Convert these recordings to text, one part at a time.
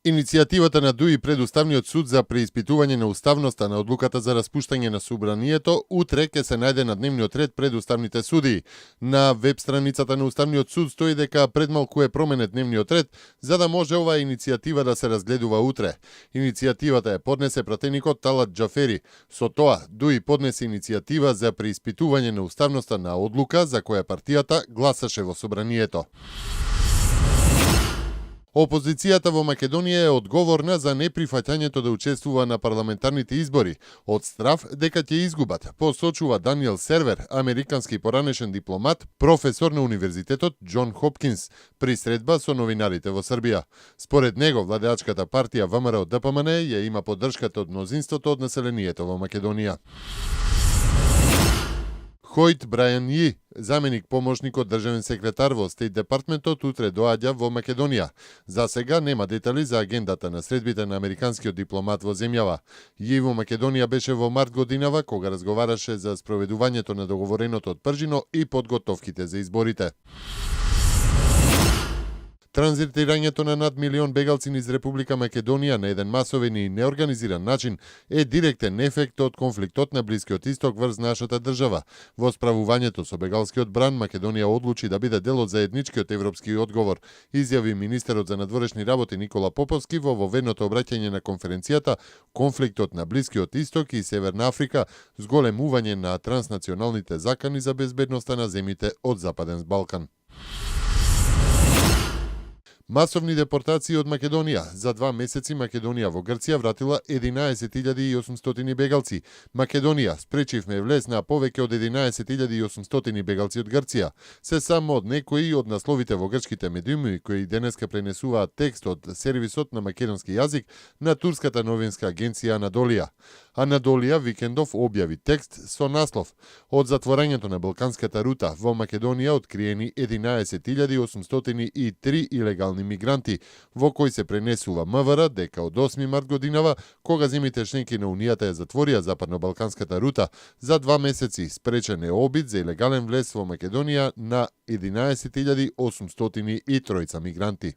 Иницијативата на ДУИ пред Уставниот суд за преиспитување на уставноста на одлуката за распуштање на собранието утре ќе се најде на дневниот ред пред уставните судии. На веб страницата на Уставниот суд стои дека предмалку е променет дневниот ред за да може оваа иницијатива да се разгледува утре. Иницијативата ја поднесе пратеникот Талат Џафери. Со тоа ДУИ поднесе иницијатива за преиспитување на уставноста на одлука за која партијата гласаше во собранието. Опозицијата во Македонија е одговорна за неприфаќањето да учествува на парламентарните избори, од страв дека ќе изгубат, посочува Даниел Сервер, американски поранешен дипломат, професор на Универзитетот Џон Хопкинс, при средба со новинарите во Србија. Според него, владеачката партија ВМРО ДПМН ја има поддршката од мнозинството од населението во Македонија. Хојт Брајан Ји, заменик помошникот државен секретар во Стейт Департментот, утре доаѓа во Македонија. За сега нема детали за агендата на средбите на американскиот дипломат во земјава. Ји во Македонија беше во март годинава, кога разговараше за спроведувањето на договореното од Пржино и подготовките за изборите. Транзитирањето на над милион бегалци низ Република Македонија на еден масовен и неорганизиран начин е директен ефект од конфликтот на Блискиот Исток врз нашата држава. Во справувањето со бегалскиот бран, Македонија одлучи да биде дел од заедничкиот европски одговор, изјави министерот за надворешни работи Никола Поповски во воведното обраќање на конференцијата Конфликтот на Блискиот Исток и Северна Африка, зголемување на транснационалните закани за безбедноста на земјите од Западен Балкан. Масовни депортации од Македонија. За 2 месеци Македонија во Грција вратила 11.800 бегалци. Македонија спречивме влез на повеќе од 11.800 бегалци од Грција. Се само од некои од насловите во грчките медиуми кои денеска пренесуваат текст од сервисот на македонски јазик на турската новинска агенција Анадолија. Анадолија викендов објави текст со наслов: од затворањето на Балканската рута во Македонија откриени 11.803 илегални мигранти, во кои се пренесува МВР дека од 8 март годинава, кога земјите членки на Унијата ја затворија западно-балканската рута, за 2 месеци спречен е обид за илегален влез во Македонија на 11.803 мигранти.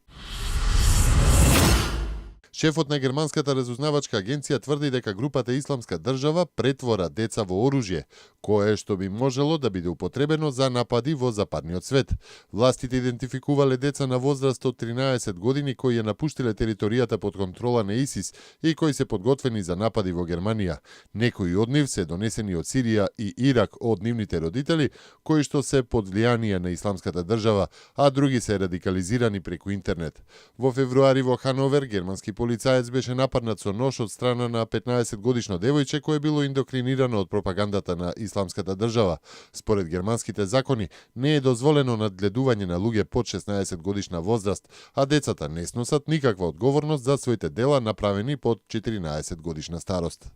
Шефот на германската разузнавачка агенција тврди дека групата Исламска држава претвора деца во оружје, кое што би можело да биде употребено за напади во западниот свет. Властите идентификувале деца на возраст од 13 години кои ја напуштиле територијата под контрола на ИСИС и кои се подготвени за напади во Германија. Некои од нив се донесени од Сирија и Ирак од нивните родители, кои што се под влијание на Исламската држава, а други се радикализирани преку интернет. Во февруари во Хановер германски полицаец беше нападнат со нож од страна на 15-годишно девојче кое било индокринирано од пропагандата на Исламската држава. Според германските закони не е дозволено надгледување на луѓе под 16 годишна возраст, а децата не сносат никаква одговорност за своите дела направени под 14 годишна старост.